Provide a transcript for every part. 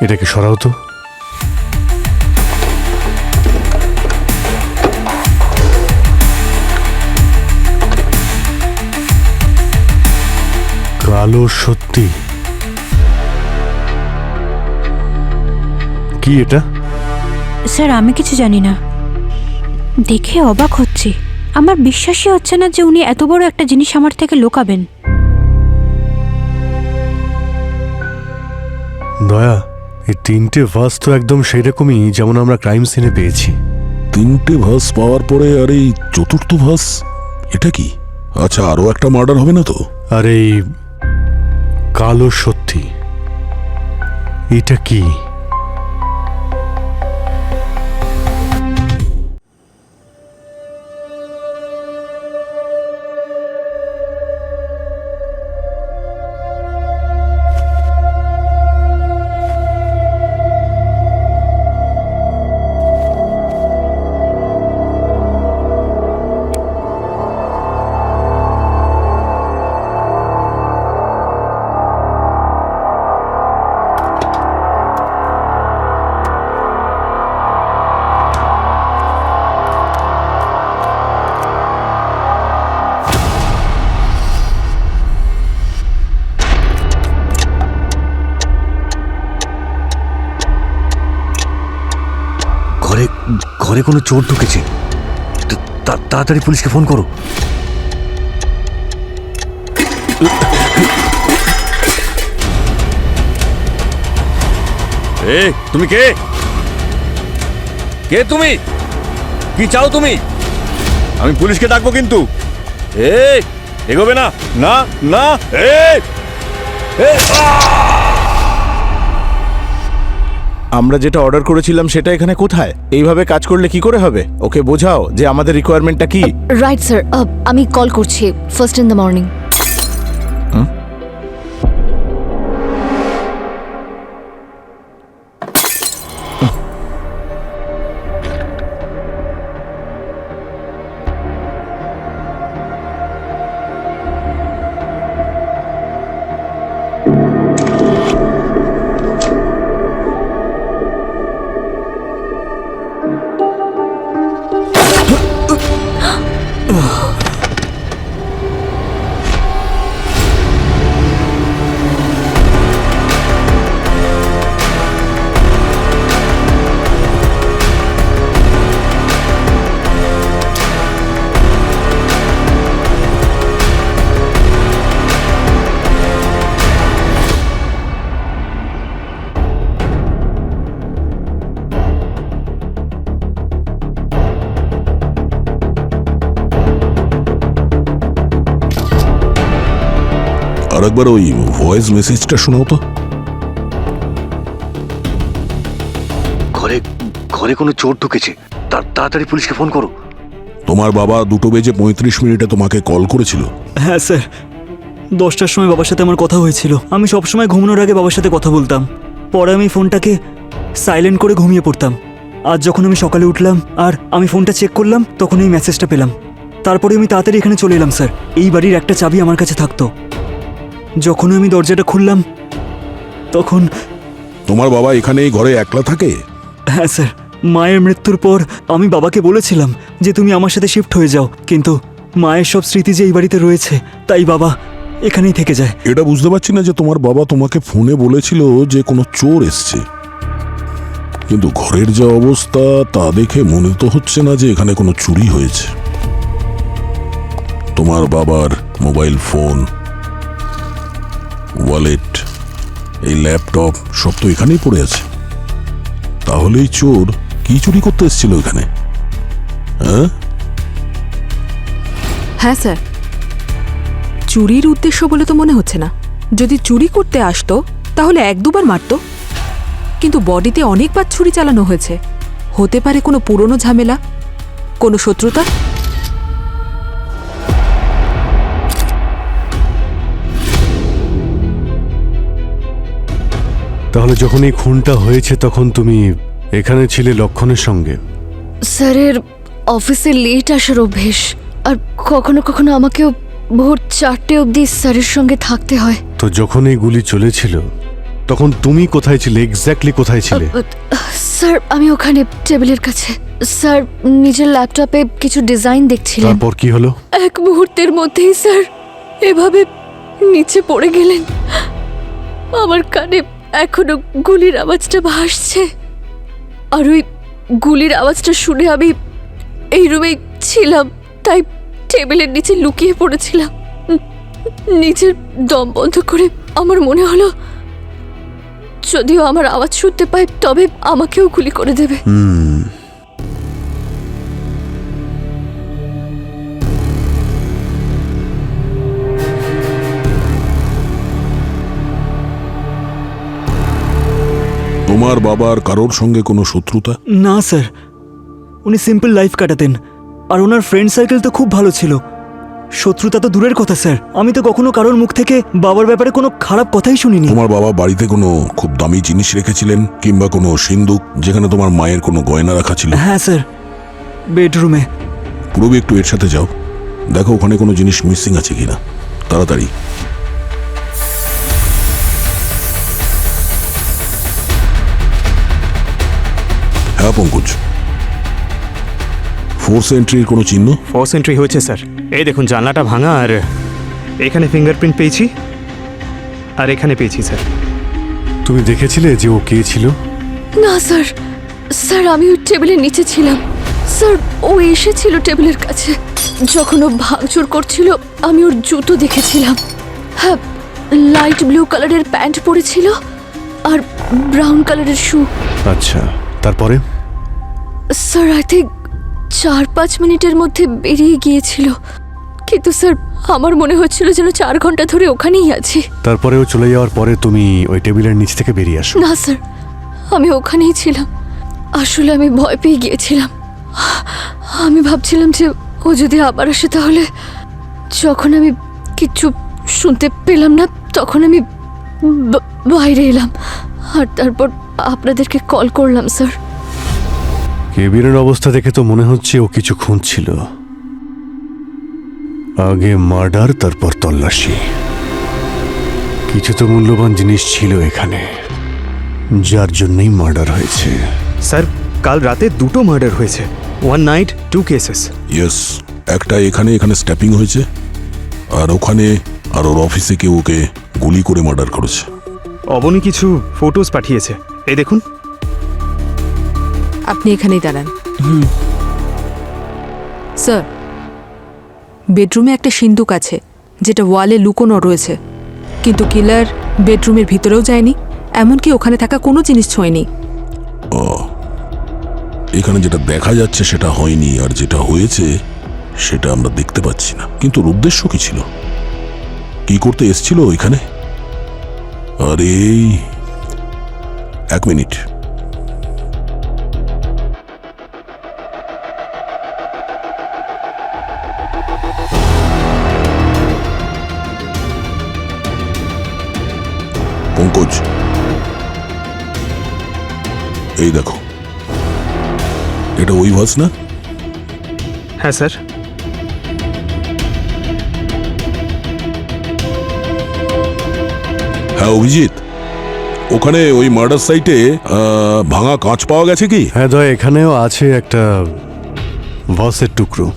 এটাকে সরাও তো। কালো সত্যি কি এটা? স্যার আমি কিছু জানি না, দেখে অবাক হচ্ছি। আমার বিশ্বাসই হচ্ছে না যে উনি এত বড় একটা জিনিস আমার থেকে লুকাবেন। দয়া, এই 3টে ভাস তো একদম সেই রকমই যেমন আমরা ক্রাইম সিনে পেয়েছি। 3টে ভাস পাওয়ার পরে আর এই 4র্থ ভাস এটা কি? আচ্ছা, আরো একটা মার্ডার হবে না তো? আর এই কালো সত্যি এটা কি? ঘরে কোনো চোর ঢুকেছে, তাড়াতাড়ি পুলিশকে ফোন করো। তুমি কে? কে তুমি? কি চাও তুমি? আমি পুলিশকে ডাকবো কিন্তু। এগোবে না, না না। আমরা যেটা অর্ডার করেছিলাম সেটা এখানে কোথায়? এইভাবে কাজ করলে কি করে হবে? ওকে বোঝাও যে আমাদের রিকোয়ারমেন্টটা কি। রাইট স্যার, আমি কল করছি ফার্স্ট ইন দ্য মর্নিং। আরেকবার ওই ভয়েস মেসেজটা শোনাও তো। ঘরে কোনো চোর ঢুকেছে, তাড়াতাড়ি পুলিশকে ফোন করো। তোমার বাবা 2:35 তোমাকে কল করেছিল? হ্যাঁ স্যার, 10টার সময় বাবার সাথে আমার কথা হয়েছিল। আমি সবসময় ঘুমানোর আগে বাবার সাথে কথা বলতাম, পরে আমি ফোনটাকে সাইলেন্ট করে ঘুমিয়ে পড়তাম। আজ যখন আমি সকালে উঠলাম আর আমি ফোনটা চেক করলাম, তখন এই মেসেজটা পেলাম। তারপরে আমি তাড়াতাড়ি এখানে চলে এলাম স্যার। এই বাড়ির একটা চাবি আমার কাছে থাকতো। যখন আমি দরজাটা খুললাম তখন... তোমার বাবা এখানে এই ঘরে একলা থাকে? হ্যাঁ স্যার, মায়ের মৃত্যুর পর আমি বাবাকে বলেছিলাম যে তুমি আমার সাথে শিফট হয়ে যাও, কিন্তু মায়ের সব স্মৃতি যে এই বাড়িতে রয়েছে, তাই বাবা এখানেই থেকে যায়। এটা বুঝতে পারছি না যে তোমার বাবা তোমাকে ফোনে বলেছিল যে কোনো চোর এসছে, কিন্তু ঘরের যে অবস্থা তা দেখে মনে তো হচ্ছে না যে এখানে কোনো চুরি হয়েছে। তোমার বাবার মোবাইল ফোন, ওয়ালেট, এই ল্যাপটপ সব তো এখানেই পড়ে আছে। তাহলে এই চোর কি চুরি করতে এসেছিল এখানে? হ্যাঁ স্যার, চুরির উদ্দেশ্য বলে তো মনে হচ্ছে না। যদি চুরি করতে আসতো তাহলে 1-2বার মারতো, কিন্তু বডিতে অনেকবার ছুরি চালানো হয়েছে। হতে পারে কোনো পুরনো ঝামেলা, কোনো শত্রুতা। তাহলে যখন এই খুনটা হয়েছে তখন তুমি এখানে ছিলে লক্ষণের সঙ্গে? স্যারের অফিসে লেট আসার অভ্যেস, আর কখনো কখনো আমাকেও ভোর 4টে অবধি স্যারের সঙ্গে থাকতে হয়। তো যখন এই গুলি চলেছিল তখন তুমি কোথায় ছিলে, এক্স্যাক্টলি কোথায় ছিলে? স্যার আমি ওখানে টেবিলের কাছে স্যার নিজের ল্যাপটপে কিছু ডিজাইন দেখছিলাম। তারপর কি হলো? এক মুহূর্তের মধ্যেই স্যার এভাবে নিচে পড়ে গেলেন। আমার কানে এখনো গুলির আওয়াজটা ভাসছে, আর ওই গুলির আওয়াজটা শুনে আমি এই রুমেই ছিলাম, তাই টেবিলের নিচে লুকিয়ে পড়েছিলাম। নিজের দম বন্ধ করে আমার মনে হলো যদিও আমার আওয়াজ শুনতে পায় তবে আমাকেও গুলি করে দেবে। তোমার বাবার কারোর সঙ্গে কোনো শত্রুতা? না স্যার, উনি সিম্পল লাইফ কাটাতেন, আর ওনার ফ্রেন্ড সার্কেল তো খুব ভালো ছিল। শত্রুতা তো দূরের কথা স্যার, আমি তো কখনো কারোর মুখ থেকে বাবার ব্যাপারে কোনো খারাপ কথাই শুনিনি। তোমার বাবা বাড়িতে কোনো খুব দামি জিনিস রেখেছিলেন, কিংবা কোনো সিন্দুক যেখানে তোমার মায়ের কোনো গয়না রাখা ছিল? হ্যাঁ স্যার, বেডরুমে। পূর্বে একটু এর সাথে যাও, দেখো ওখানে কোনো জিনিস মিসিং আছে কিনা। তাড়াতাড়ি। হ্যাঁ পঙ্কজ, ফোর্স এন্ট্রির কোনো চিহ্ন? ফোর্স এন্ট্রি হয়েছে স্যার। এই দেখুন জানলাটা ভাঙা, আর এখানে ফিঙ্গারপ্রিন্ট পেয়েছি, আর এখানে পেয়েছি স্যার। তুমি দেখেছিলে যে ও কে ছিল? না স্যার, স্যার আমি ওই টেবিলের নিচে ছিলাম। স্যার ও এসেছিল টেবিলের কাছে, যখন ও ভাঙচুর করছিল আমি ওর জুতো দেখেছিলাম। হ্যাঁ, লাইট ব্লু কালারের প্যান্ট পরেছিল আর ব্রাউন কালারের শু। আচ্ছা, তারপরে? স্যার আই থিঙ্ক 4-5 মিনিটের মধ্যে বেরিয়ে গিয়েছিল, কিন্তু স্যার আমার মনে হচ্ছিল যেন 4 ঘন্টা ধরে ওখানেই আছি। তারপরে ও চলে যাওয়ার পরে তুমি ওই টেবিলের নিচ থেকে বেরিয়ে আসো? না স্যার, আমি ওখানেই ছিলাম। আসলে আমি ভয় পেয়ে গিয়েছিলাম। আমি ভাবছিলাম যে ও যদি আবার আসে তাহলে। যখন আমি কিচ্ছু শুনতে পেলাম না তখন আমি বাইরে এলাম, আর তারপর আপনাদেরকে কল করলাম স্যার। কেবিনের অবস্থা দেখে তো মনে হচ্ছে ও কিছু খুঁজছিল। আগে মার্ডার, তারপর তল্লাশি। কিছু তো মূল্যবান জিনিস ছিল এখানে, যার জন্যই মার্ডার হয়েছে। স্যার কাল রাতে 2টো মার্ডার হয়েছে, 1 নাইট 2 কেসেস। ইয়েস, একটা এখানে স্ট্যাপিং হয়েছে, আর ওখানে আর ওর অফিসে কেউ ওকে গুলি করে মার্ডার করেছে। অবনী কিছু ফটোজ পাঠিয়েছে, এই দেখুন। আপনি এখানেই দাঁড়ান। স্যার, বেডরুমে একটা সিন্দুক আছে যেটা ওয়ালে লুকোনো রয়েছে, কিন্তু কিলার বেডরুমের ভিতরেও যায়নি, এমনকি ওখানে থাকা কোনো জিনিস ছোঁয়নি। এখানে যেটা দেখা যাচ্ছে সেটা হয়নি, আর যেটা হয়েছে সেটা আমরা দেখতে পাচ্ছি না। কিন্তু ওর উদ্দেশ্য কি ছিল? কি করতে এসেছিল এখানে? আর এই 1 মিনিট, পঙ্কজ এই দেখো, এটা ওই ভাস না? হ্যাঁ স্যার। হ্যাঁ অভিজিৎ, ওখানে ওই মার্ডার সাইটে ভাঙা কাঁচ পাওয়া গেছে কি? হ্যাঁ দয়া, এখানেও আছে একটা ভাসের টুকরো।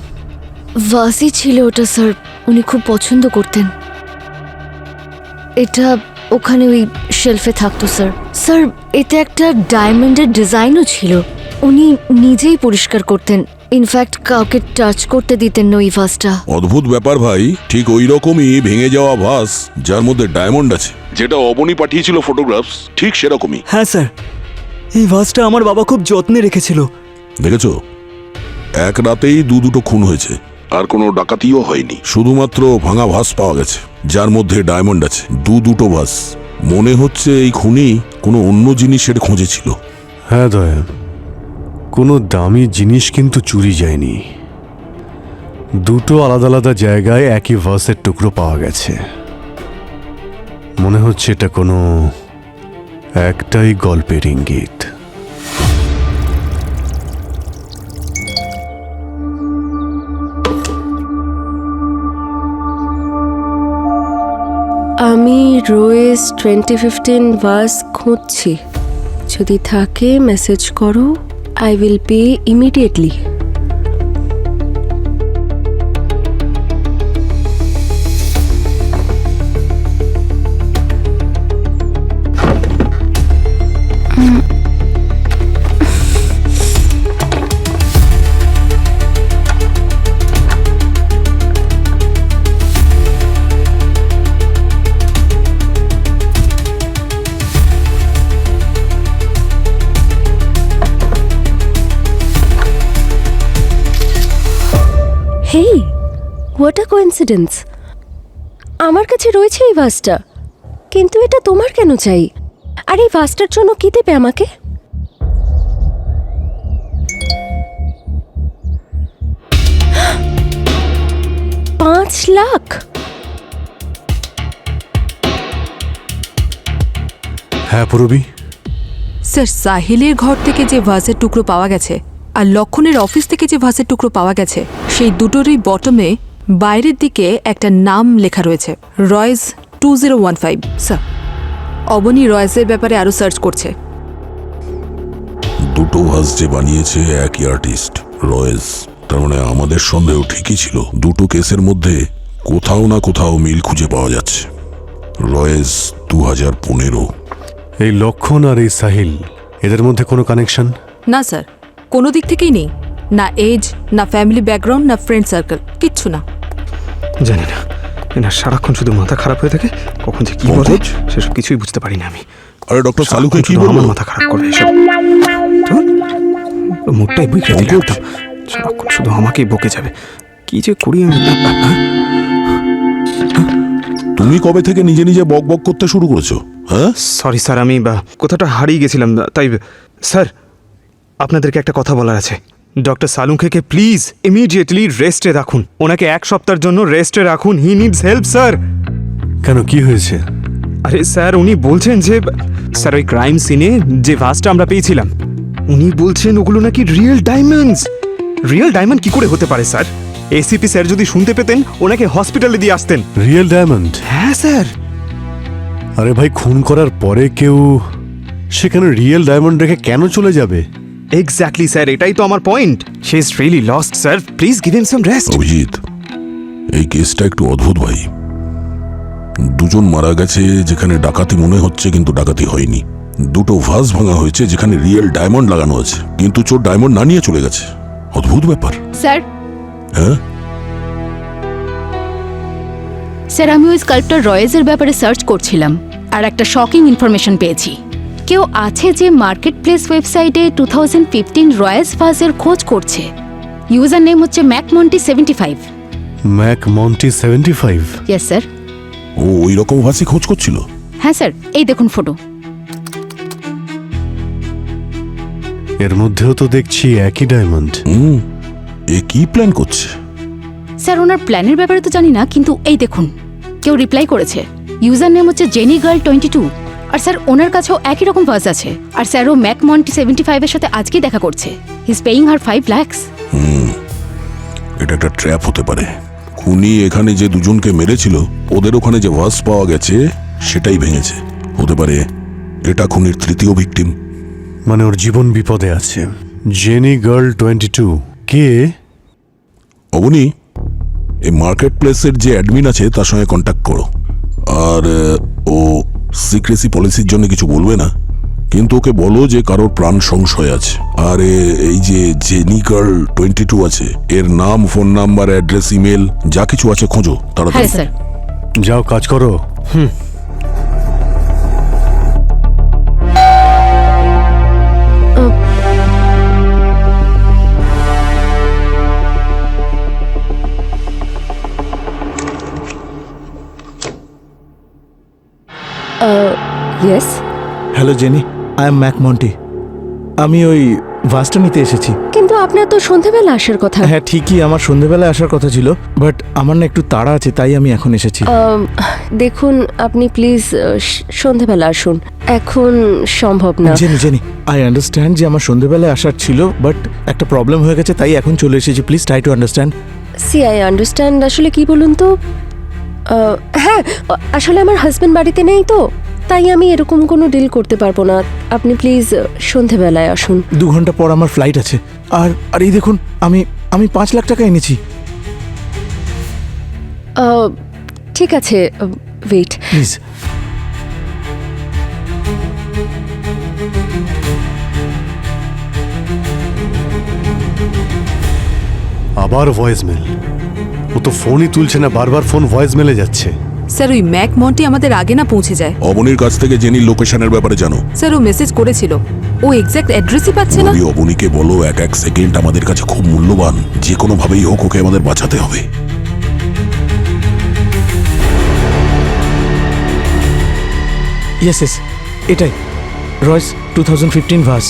ভাসই ছিল ওটা স্যার, উনি খুব পছন্দ করতেন। এটা ওখানে ওই শেলফে থাকতো স্যার। স্যার এতে একটা ডায়মন্ডের ডিজাইনও ছিল, উনি নিজেই পরিষ্কার করতেন। ইনফ্যাক্ট কাউকে টাচ করতে দিতেন না ওই ভাসটা। অদ্ভুত ব্যাপার ভাই, ঠিক ওই রকমই ভেঙে যাওয়া ভাস যার মধ্যে ডায়মন্ড আছে, যেটা অবনী পাঠিয়েছিল ফটোগ্রাফস, ঠিক সেরকমই। হ্যাঁ স্যার, এই ভাসটা আমার বাবা খুব যত্নে রেখেছিল। দেখেছো, এক রাতেই 2-2টো খুন হয়েছে, আর কোনো ডাকাতিও হয়নি। শুধুমাত্র ভাঙা ভাস পাওয়া গেছে যার মধ্যে ডায়মন্ড আছে। 2-2টো ভাস। মনে হচ্ছে এই খুনি কোনো অন্য জিনিসের খোঁজে ছিল। হ্যাঁ দয়া, কোনো দামি জিনিস কিন্তু চুরি যায়নি। 2টো আলাদা আলাদা জায়গায় একই ভাসের টুকরো পাওয়া গেছে। মনে হচ্ছে এটা কোনো একটাই গল্পের ইঙ্গিত। আমি রোয়েস 2015 ভাস খুঁজছি, যদি থাকে মেসেজ করো, I will pay immediately. Hey, what a coincidence! আমার কাছে রয়েছে এই ভাসটা, কিন্তু এটা তোমার কেন চাই? আর এই ভাসটার জন্য কি দেবে আমাকে? $5 লাখ! হ্যাঁ পূরবী, স্যার, সাহিলের ঘর থেকে যে ভাসের টুকরো পাওয়া গেছে আর লক্ষণের অফিস থেকে যে ভাসের টুকরো পাওয়া গেছে, সেই দুটোরই বটমে বাইরের দিকে একটা নাম লেখা রয়েছে, রয়েস 2015। স্যার, অবনী রয়েসের ব্যাপারে আরও সার্চ করছে। দুটো ভাস যে বানিয়েছে একই আর্টিস্ট, রয়েস। তার মানে আমাদের সন্দেহ ঠিকই ছিল। দুটো কেসের মধ্যে কোথাও না কোথাও মিল খুঁজে পাওয়া যাচ্ছে। রয়েস 2015। এই লক্ষণ আর এই সাহিল, এদের মধ্যে কোনো কানেকশন? না স্যার, কোনো দিক থেকেই নেই। না এজ, না ফ্যামিলি ব্যাকগ্রাউন্ড, না ফ্রেন্ড সার্কেল, কিচ্ছু না। জানি না, এনার সারাক্ষণ শুধু মাথা খারাপ হয়ে থাকে, কখন যে কি বলে পঙ্কজ? সেসব কিছুই বুঝতে পারি না আমি। আরে ডক্টর সালুকে সারাক্ষণ কি শুধু বলবো? আমার মাথা খারাপ করে এসব। ধুর, মুখটাই বুঝে দিলে পঙ্কজ? একদম। সারাক্ষণ শুধু আমাকেই বকে যাবে, কি যে করি আমি। তুমি কবে থেকে নিজে নিজে বক বক করতে শুরু করেছো? হ্যাঁ, সরি স্যার, আমি কোথাটা হারিয়ে গেছিলাম, তাই স্যার আপনাদেরকে একটা কথা বলার আছে। ডক্টর সালুঙ্খেকে প্লিজ ইমিডিয়েটলি রেস্টে রাখুন। ওনাকে 1 সপ্তাহের জন্য রেস্টে রাখুন। হি নিডস হেল্প স্যার। কেন, কি হয়েছে? আরে স্যার, উনি বলছেন যে স্যার ওই ক্রাইম সিনে যে ভাসটা আমরা পেয়েছিলাম, উনি বলছেন ওগুলো নাকি রিয়েল ডায়মন্ডস। রিয়েল ডায়মন্ড কি করে হতে পারে স্যার? এসিপি স্যার যদি শুনতে পেতেন, ওনাকে হসপিটালে দিয়ে আসতেন। Real diamond? হ্যাঁ স্যার। আরে ভাই, খুন করার পরে কেউ সেখানে রিয়েল ডায়মন্ড রেখে কেন চলে যাবে? এক্স্যাক্টলি স্যার, এটাই তো আমার point. She is really lost sir, please give him some rest. Abhijit, এই কেসটা একটু অদ্ভুত ভাই। দুজন মারা গেছে যেখানে ডাকাতি মনে হচ্ছে, কিন্তু ডাকাতি হয়নি। দুটো ভাস ভাঙা হয়েছে যেখানে রিয়েল ডায়মন্ড লাগানো আছে, কিন্তু চোর ডায়মন্ড না নিয়ে চলে গেছে। অদ্ভুত ব্যাপার। স্যার, হ্যাঁ, স্যার আমি ওই স্কাল্পটার রয়েসের ব্যাপারে সার্চ করছিলাম আর একটা শকিং ইনফরমেশন পেয়েছি। কেউ আছে যে মার্কেট প্লেস ওয়েবসাইটে 2015 রয়েস ভাসের খোঁজ করছে। ইউজার নেম হচ্ছে ম্যাকমন্টি75। Mac Monty 75? Yes sir. ও ওই রকম ভাসি খোঁজ করছিল। হ্যাঁ স্যার, এই দেখুন ফটো। এর মধ্যেও তো দেখছি একই ডায়মন্ড। এ কি প্ল্যান করছে? স্যার ওনার প্ল্যানের ব্যাপারে তো জানি না, কিন্তু এই দেখুন কেউ রিপ্লাই করেছে। ইউজার নেম হচ্ছে জেনি গার্ল 22। আর স্যার ওনার কাছেও একই রকম ভাস আছে। আর স্যার ও ম্যাকমন্টি75 এর সাথে আজকেই দেখা করছে। He is paying her 5 lakhs। এটা একটা ট্র্যাপ হতে পারে। খুনি এখানে যে দুজনকে মেরেছিল, ওদের ওখানে যে ভাস পাওয়া গেছে সেটাই ভেঙেছে। হতে পারে এটা খুনির তৃতীয় ভিকটিম। মানে ওর জীবন বিপদে আছে। জেনি গার্ল 22 কে? অবনী, এই মার্কেট প্লেসের যে অ্যাডমিন আছে তার সঙ্গে কন্ট্যাক্ট করো। আর ও সিক্রেসি পলিসির জন্য কিছু বলবে না, কিন্তু ওকে বলো যে কারোর প্রাণ সংশয় আছে। আর এই যে জেনি গার্ল 22 আছে, এর নাম, ফোন নাম্বার, অ্যাড্রেস, ইমেল যা কিছু আছে খোঁজো তাড়াতাড়ি। হ্যাঁ স্যার। যাও কাজ করো। Yes. Hello Jenny, I am Mac Monty. আমি ওই ভাসটা নিতে এসেছি। কিন্তু আপনার তো সন্ধেবেলা আসার কথা। হ্যাঁ ঠিকই, আমার সন্ধেবেলায় আসার কথা ছিল, বাট আমার না একটু তাড়া আছে, তাই আমি এখন এসেছি। দেখুন আপনি প্লিজ সন্ধেবেলা আসুন, এখন সম্ভব না। জেনি জেনি, আই আন্ডারস্ট্যান্ড যে আমার সন্ধেবেলায় আসার ছিল, বাট একটা প্রবলেম হয়ে গেছে, তাই এখন চলে এসেছি। Please try to understand. See I understand. আসলে কি বলুন তো, হ্যাঁ, আসলে আমার হাজবেন্ড বাড়িতে নেই তো, তাই আমি এরকম কোনো ডিল করতে পারবো না। আপনি প্লিজ সন্ধেবেলায় আসুন। 2 ঘন্টা পর আমার ফ্লাইট আছে। আর আর এই দেখুন, আমি 5 লাখ টাকা এনেছি। ঠিক আছে, ওয়েট। প্লিজ। আবার ভয়েস মেল। ও তো ফোনই তুলছে না, বারবার ফোন ভয়েস মেলে যাচ্ছে। স্যার ওই ম্যাক মন্টি আমাদের আগে না পৌঁছে যায়। অবনীর কাছ থেকে জেনি লোকেশনের ব্যাপারে জানো। স্যার ও মেসেজ করেছিল, ও এক্স্যাক্ট অ্যাড্রেসই পাচ্ছে না। যদি অবনীকে বলো এক এক সেকেন্ড আমাদের কাছে খুব মূল্যবান, যে কোনো ভাবেই হোক ওকে আমাদের বাঁচাতে হবে। ইয়েস ইয়েস, এটাই রয়েস 2015 ভাস।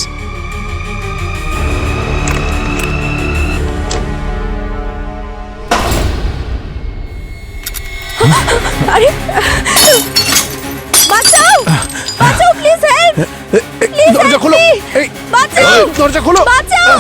আরে বাঁচাও, বাঁচাও প্লিজ, হেল্প, দরজা খোলো, এই বাঁচাও, দরজা খোলো। বাঁচাও।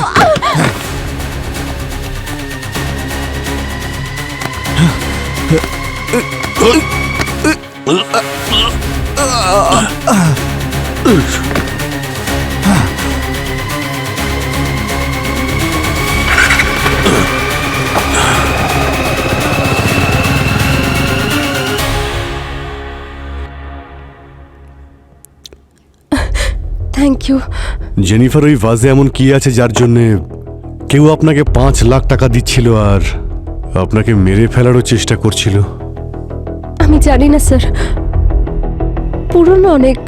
Thank you. জেনিফার, ওই ভাজে এমন কি আছে যার জন্যে কেউ আপনাকে 5 লাখ টাকা দিচ্ছিল আর আপনাকে মেরে ফেলারও চেষ্টা করছিল? আমি জানি না স্যার, পুরনো অনেক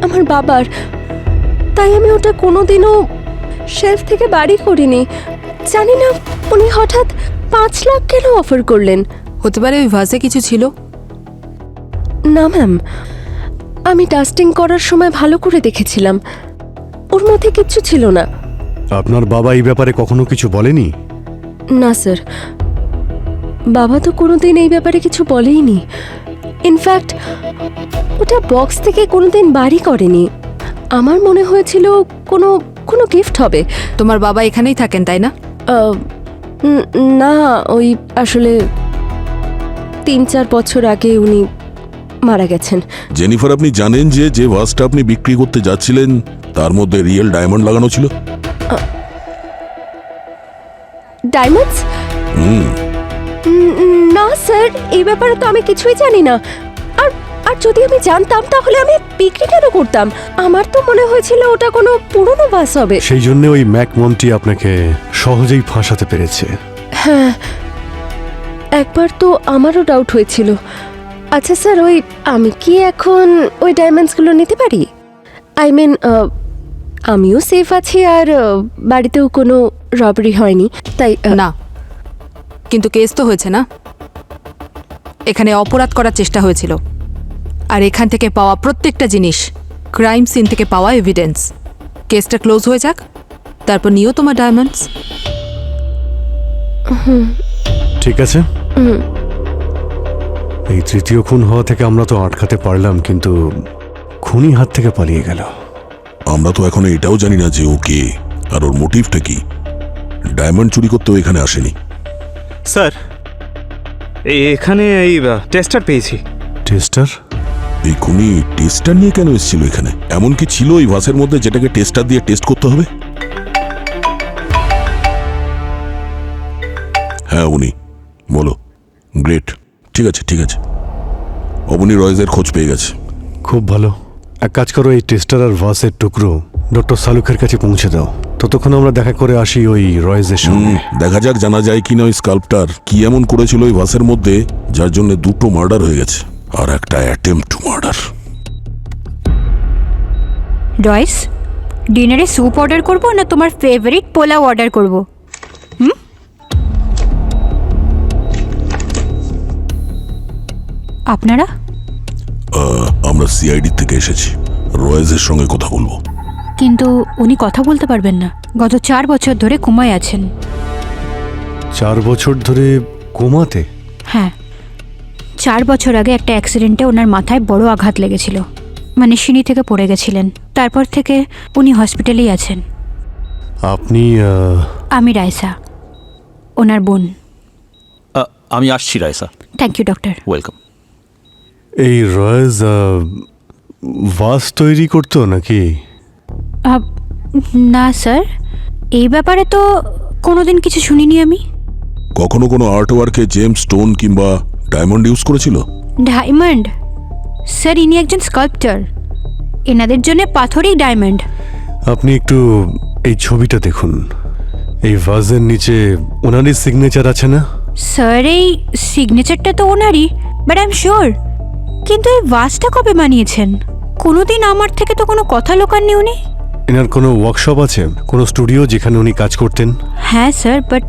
আমার বাবার, তাই আমি ওটা কোনোদিনও শেলফ থেকে বাড়ি করিনি। জানি না উনি হঠাৎ 5 লাখ কেন অফার করলেন। হতে পারে ওই ভাসে কিছু ছিল। না ম্যাম, আমি ডাস্টিং করার সময় ভালো করে দেখেছিলাম, ওর মধ্যে কিচ্ছু ছিল না। আপনার বাবা এই ব্যাপারে কখনো কিছু বলেনি? না স্যার, বাবা তো কোনোদিন এই ব্যাপারে কিছু বলেইনি। ইনফ্যাক্ট ওটা বক্স থেকে কোনোদিন বাড়ি করেনি। আমার মনে হয়েছিল কোনো কোনো গিফট হবে। তোমার বাবা এখানেই থাকেন তাই না? না, ওই আসলে 3-4 বছর আগে উনি মারা গেছেন। জেনিফার, আপনি জানেন যে যে ভাসটা আপনি বিক্রি করতে যাচ্ছিলেন তার মধ্যে রিয়েল ডায়মন্ড লাগানো ছিল? ডায়মন্ডস? না স্যার, এই ব্যাপারে তো আমি কিছুই জানি না। আর আর যদি আমি জানতাম তাহলে আমি বিক্রি কেন করতাম? আমার তো মনে হয়েছিল ওটা কোনো পুরনো বাস হবে। সেই জন্য ওই ম্যাক মন্টি আপনাকে সহজেই ফাঁসাতে পেরেছে। হ্যাঁ, একবার তো আমারও ডাউট হয়েছিল। আচ্ছা স্যার, ওই আমি কি এখন ওই ডায়মন্ডসগুলো নিতে পারি? আই মিন, আমিও সেফ আছি আর বাড়িতেও কোনো রবারি হয়নি, তাই না, কিন্তু কেস তো হয়েছে না? এখানে অপরাধ করার চেষ্টা হয়েছিল, আর এখান থেকে পাওয়া প্রত্যেকটা জিনিস ক্রাইম সিন থেকে পাওয়া এভিডেন্স। কেসটা ক্লোজ হয়ে যাক, তারপর নিও তোমার ডায়মন্ডস। ঠিক আছে, এই তৃতীয় খুন হওয়া থেকে আমরা তো আটকাতে পারলাম, কিন্তু খুনি হাত থেকে পালিয়ে গেল। আমরা তো এখনো এটাও জানি না যে ও কে আর ওর মোটিভটা কি। ডায়মন্ড চুরি করতেও এখানে আসেনি। স্যার, এখানে এই টেস্টার পেয়েছি। টেস্টার? এই খুনি টেস্টার নিয়ে কেন এসেছিল এখানে? এমন কি ছিল এই ভাসের মধ্যে যেটাকে টেস্টার দিয়ে টেস্ট করতে হবে? হ্যাঁ উনি, বলো। গ্রেট, ঠিক আছে ঠিক আছে। অবনী রয়েজের খোঁজ পেয়ে গেছে। খুব ভালো। এক কাজ করো, এই টেস্টার আর ভাসের টুকরো ডক্টর সালুকের কাছে পৌঁছে দাও। ততক্ষণ আমরা দেখা করে আসি ওই রয়েজের সঙ্গে। দেখা যাক জানা যায় কিনা ওই স্কাল্পটার কি এমন করেছিল ওই ভাসের মধ্যে যার জন্য 2টো মার্ডার হয়ে গেছে আর একটা অ্যাটেম্পট টু মার্ডার। রয়েস, ডিনারে স্যুপ অর্ডার করব না তোমার ফেভারিট পোলাও অর্ডার করব? আপনারা? আমরা সিআইডি থেকে এসেছি, রয়েজের সঙ্গে কথা বলবো। কিন্তু উনি কথা বলতে পারবেন না। গত 4 বছর ধরে কোমায় আছেন। 4 বছর ধরে কোমাতে? হ্যাঁ, 4 বছর আগে একটা অ্যাক্সিডেন্টে ওনার মাথায় বড় আঘাত লেগেছিল, মানে সিঁড়ি থেকে পড়ে গেছিলেন। তারপর থেকে উনি হসপিটালেই আছেন। আপনি? আমি রাইসা, ওনার বোন। আমি আসছি Raisa. Thank you doctor. Welcome. এই রয়েজ ভাস তৈরি করতো নাকি? না স্যার, এই ব্যাপারে তো কোনোদিন কিছু শুনিনি আমি। কখনো কোনো আর্ট ওয়ার্কে জেমস স্টোন কিংবা ডায়মন্ড ইউজ করেছিল? ডায়মন্ড? স্যার ইনি একজন স্কাল্পচার, এনাদের জন্য পাথরই ডায়মন্ড। আপনি একটু এই ছবিটা দেখুন, এই ভাজের নিচে ওনারই সিগনেচার আছে না? স্যার এই সিগনেচারটা তো ওনারই, বাট আই এম শিওর। কিন্তু এই ভাসটা কবে বানিয়েছেন? কোনোদিন আমার থেকে তো কোনো কথা লোকাননি উনি। এনার কোনো ওয়ার্কশপ আছে, কোনো স্টুডিও যেখানে উনি কাজ করতেন? হ্যাঁ স্যার, বাট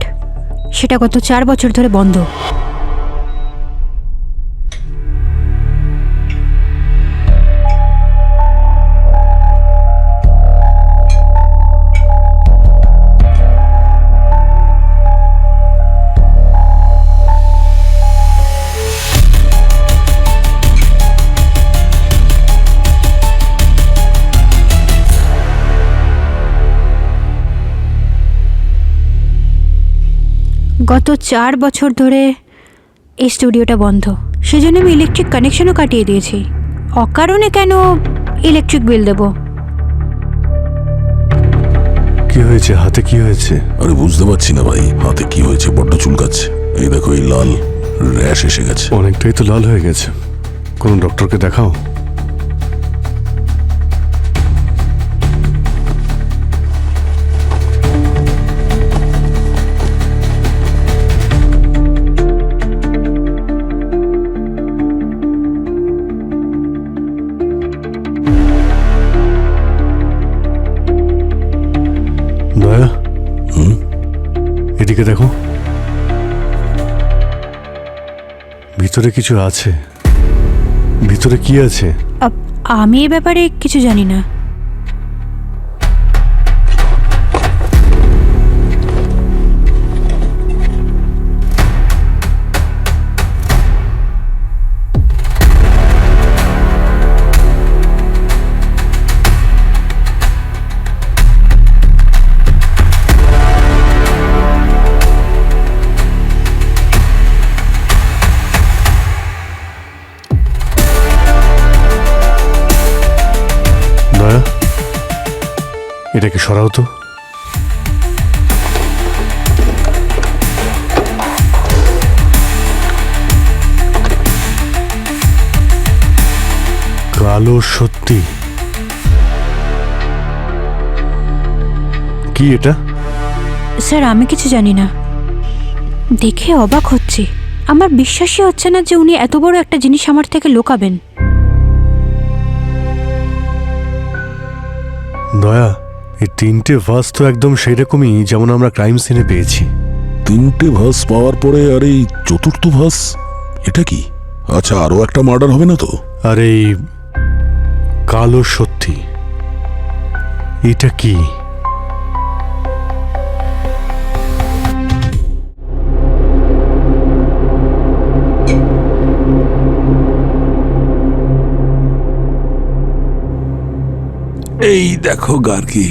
সেটা গত 4 বছর ধরে বন্ধ। গত 4 বছর ধরে এই স্টুডিওটা বন্ধ, সেজন্য আমি ইলেকট্রিক কানেকশনও কাটিয়ে দিয়েছি। অকারণে কেন ইলেকট্রিক বিল দেব? কি হয়েছে হাতে, কি হয়েছে? আরে বুঝতে পারছি না ভাই, হাতে কি হয়েছে, বড্ড চুলকাচ্ছে। এই দেখো, এই লাল র্যাশ এসে গেছে। অনেকটাই তো লাল হয়ে গেছে, কোনো ডক্টরকে দেখাও। দয়া, এদিকে দেখো, ভিতরে কিছু আছে। ভিতরে কি আছে? আমি এ ব্যাপারে কিছু জানি না। এটাকে সরাও তো। কালো সত্যি? কি এটা? স্যার আমি কিছু জানি না, দেখে অবাক হচ্ছি। আমার বিশ্বাসই হচ্ছে না যে উনি এত বড় একটা জিনিস আমার থেকে লুকাবেন। দয়া, এই 3টে ভাস তো একদম সেই রকমই যেমন আমরা ক্রাইম সিনে পেয়েছি। 3টে ভাস পাওয়ার পরে আর এই 4র্থ ভাস, এটা কি? আচ্ছা, আরো একটা মার্ডার হবে না তো? আর এই কালো সত্যি, এটা কি? এই দেখো গার্গী,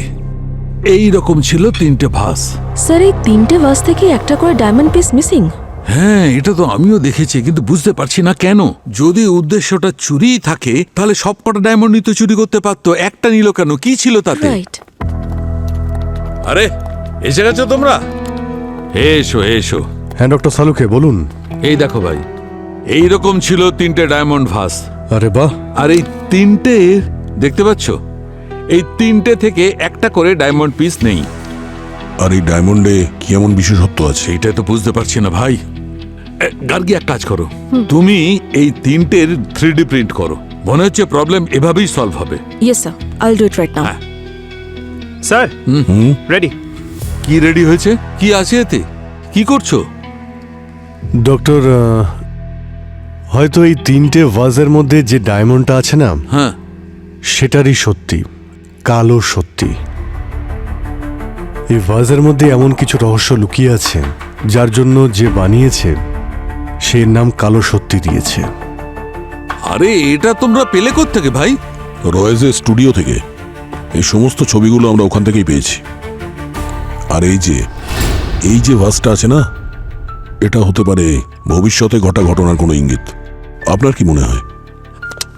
এই রকম ছিল 3টে ভাস। স্যার এই 3টে ভাস থেকে একটা করে ডায়মন্ড পিস মিসিং। হ্যাঁ, এটা তো আমিও দেখেছি, কিন্তু বুঝতে পারছি না কেন। যদি উদ্দেশ্যটা চুরিই থাকে তাহলে সবকটা ডায়মন্ডই তো চুরি করতে পারতো, একটা নিল কেন? কি ছিল তাতে? রাইট। আরে এসে গেছো তোমরা? এসো এসো। হ্যাঁ ডক্টর সালুকে বলুন। এই দেখো ভাই, এই রকম ছিল 3টে ডায়মন্ড ভাস। আরে বাহ। আর এই 3টে দেখতে পাচ্ছ, এই 3টে থেকে একটা করে ডায়মন্ড পিস নেই। আর এই ডায়মন্ডে কি এমন বিশেষত্ব আছে? এটা তো বুঝতে পারছি না ভাই। গার্গী, এক কাজ করো, তুমি এই 3টের 3D প্রিন্ট করো। মনে হচ্ছে প্রবলেম এভাবেই সলভ হবে। Yes sir, I will do it right now. Sir ready. কি রেডি হয়েছে? কি আছে এতে? কি করছো? ডক্টর, হয়তো এই 3টে ভাজের মধ্যে যে ডায়মন্ডটা আছে না, হ্যাঁ, সেটারই সত্যি, কালো সত্যি। এই ভাজের মধ্যে এমন কিছু রহস্য লুকিয়ে আছে যার জন্য যে বানিয়েছে সে নাম কালো সত্যি দিয়েছে। আরে এটা তোমরা পেলে কোত্থেকে ভাই? রয়েজের স্টুডিও থেকে। এই সমস্ত ছবিগুলো আমরা ওখান থেকেই পেয়েছি। আর এই যে ভাসটা আছে না, এটা হতে পারে ভবিষ্যতে ঘটা ঘটনার কোনো ইঙ্গিত। আপনার কি মনে হয়?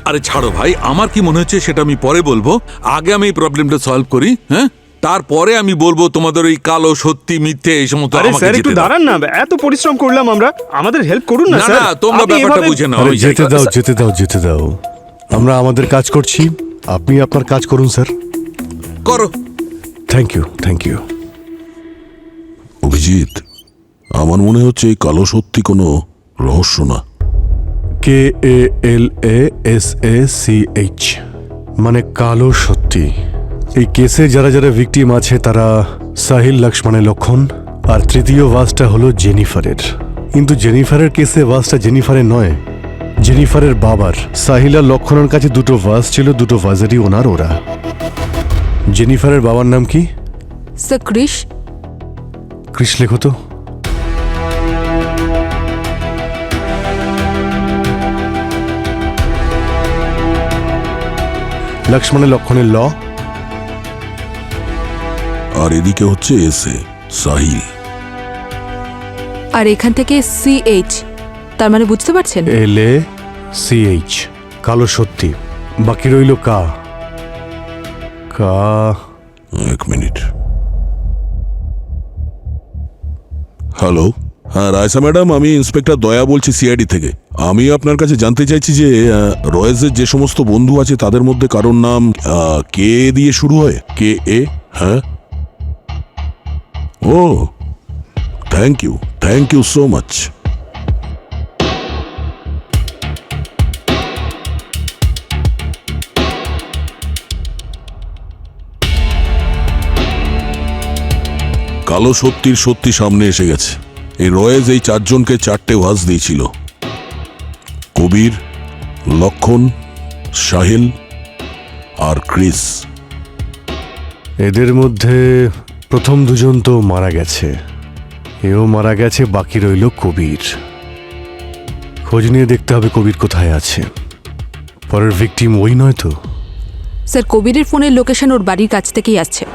আরে ছাড়ো ভাই, আমার কি মনে হচ্ছে সেটা আমি পরে বলবো। আগে আমি এই প্রবলেমটা সলভ করি, হ্যাঁ, তারপরে আমি বলবো তোমাদের ওই কালো সত্যি মিথ্যে এই সমস্ত। আরে আমাকে স্যার যেতে একটু দাও। দাঁড়ান না, এত পরিশ্রম করলাম আমরা, আমাদের হেল্প করুন না না স্যার। না, তোমরা আপনি ব্যাপারটা এভাবে- বুঝে নাও। আরে ওই যেতে জায়গা- দাও, যেতে দাও, যেতে দাও। আমরা আমাদের কাজ করছি, আপনি আপনার কাজ করুন স্যার। করো। Thank you, thank you. Abhijit, আমার মনে হচ্ছে এই কালো সত্যি কোনো রহস্য না। KALASACH মানে কালো সত্যি। এই কেসে যারা যারা ভিকটিম আছে তারা সাহিল, লক্ষ্মণের লক্ষণ, আর তৃতীয় ভাসটা হলো জেনিফারের। কিন্তু জেনিফারের কেসে ভাসটা জেনিফারের নয়, জেনিফারের বাবার। সাহিল আর লক্ষণের কাছে দুটো ভাস ছিল, দুটো ভাসেরই ওনার ওরা। জেনিফারের বাবার নাম কি? স্যার ক্রিশ। কৃষ লেখো তো। লক্ষ্মণের লক্ষণের ল। আর এদিকে হচ্ছে এসে সাহিল। আর এখান থেকে CH, তার মানে বুঝতে পারছেন? LACH কালো সত্যি। বাকি রইল কা। এক মিনিট। হ্যালো, হ্যাঁ রায়সা ম্যাডাম, আমি ইন্সপেক্টর দয়া বলছি সিআইডি থেকে। আমি আপনার কাছে জানতে চাইছি যে রয়েজের যে সমস্ত বন্ধু আছে তাদের মধ্যে কারোর নাম কে দিয়ে শুরু হয়? KA? হ্যাঁ। ও, থ্যাংক ইউ সো মাচ। কালো সত্যির সত্যি সামনে এসে গেছে। এই রয়েজ এই চারজনকে চারটে ভাস দিয়েছিল, কবির, লক্ষণ, সাহিল আর ক্রিস। এদের মধ্যে প্রথম দুজন তো মারা গেছে, এও মারা গেছে, বাকি রইল কবির। খোঁজ নিয়ে দেখতে হবে কবির কোথায় আছে। পরের ভিকটিম ওই নয় তো? স্যার কবিরের ফোনের লোকেশন ওর বাড়ির কাছ থেকেই আসছে।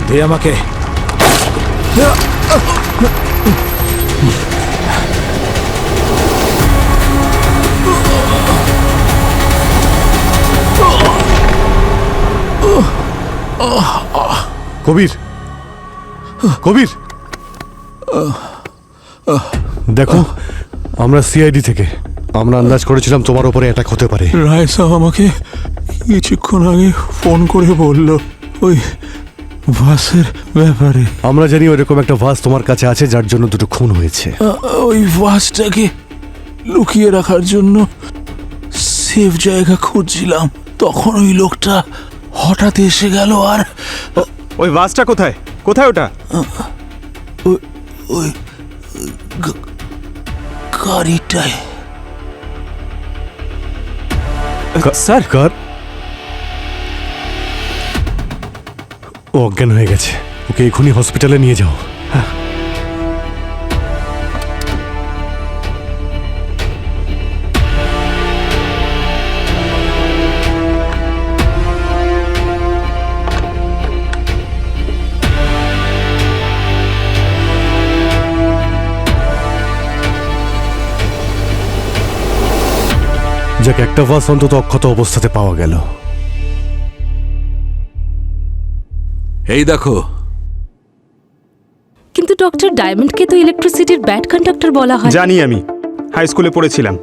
দে আমাকে। কবির, কবির, দেখো আমরা সিআইডি থেকে। আমরা আন্দাজ করেছিলাম তোমার উপরে অ্যাটাক হতে পারে। রায় সাহেব আমাকে কিছুক্ষণ আগে ফোন করে বলল ওই ভাসের ব্যাপারে। আমরা জানি ওইরকম একটা ভাস তোমার কাছে আছে যার জন্য দুটো খুন হয়েছে। ওই ভাসটাকে লুকিয়ে রাখার জন্য সেফ জায়গা খুঁজছিলাম, তখন ওই লোকটা হঠাৎ এসে গেল। আর ওই বাসটা কোথায়, কোথায় ওটা? ওই গাড়িটায়। স্যার কার? ও অজ্ঞান হয়ে গেছে, ওকে এখনই হসপিটালে নিয়ে যাও। যাক, একটা ভাস অন্তত অক্ষত অবস্থাতে পাওয়া গেল। এই দেখো, কিন্তু ডক্টর ডায়মন্ডকে তো ইলেকট্রিসিটির ব্যাড কন্ডাক্টর বলা হয়। জানি, আমি হাই স্কুলে পড়েছিলাম।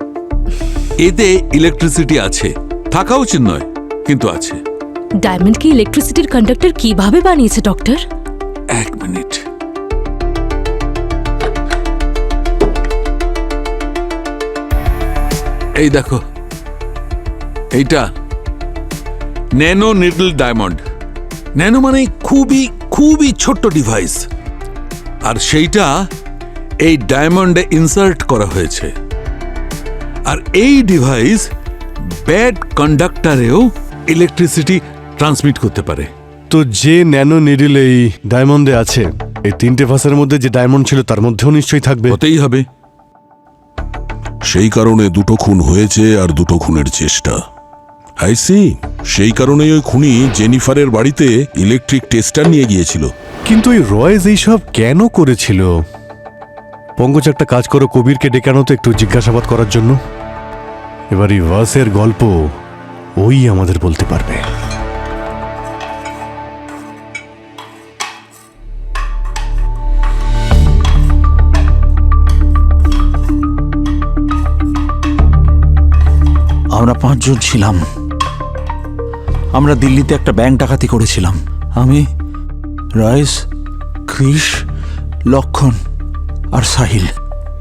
এতে ইলেকট্রিসিটি আছে, থাকা উচিত নয় কিন্তু আছে। ডায়মন্ডকে ইলেকট্রিসিটির কন্ডাক্টর কিভাবে বানিয়েছে ডক্টর? এক মিনিট। এই দেখো, এইটা ন্যানো নিডল ডায়মন্ড। ন্যানো মানে খুবই খুবই ছোট্ট ডিভাইস, আর সেইটা এই ডায়মন্ডে ইনসার্ট করা হয়েছে। আর এই ডিভাইস ব্যাড কন্ডাক্টরেও ইলেকট্রিসিটি ট্রান্সমিট করতে পারে। তো যে ন্যানো নিডল এই ডায়মন্ডে আছে, এই তিনটে ভাসের মধ্যে যে ডায়মন্ড ছিল তার মধ্যেও নিশ্চয়ই থাকবে। হতেই হবে। সেই কারণে দুটো খুন হয়েছে আর দুটো খুনের চেষ্টা। সেই কারণেই ওই খুনি জেনিফারের বাড়িতে ইলেকট্রিক টেস্টার নিয়ে গিয়েছিল। কি কিন্তু এই রয়েজ এইসব কেন করেছিল? পঙ্কজ, একটা কাজ করো, কবিরকে ডেকে আনো তো একটু জিজ্ঞাসাবাদ করার জন্য। এবার এই ভাসের গল্প ওই আমাদের বলতে পারবে। আমরা 5 জন ছিলাম। আমরা দিল্লিতে একটা ব্যাংক ডাকাতি করেছিলাম। আমি, রয়েস, ক্রিশ, লক্ষণ আর সাহিল।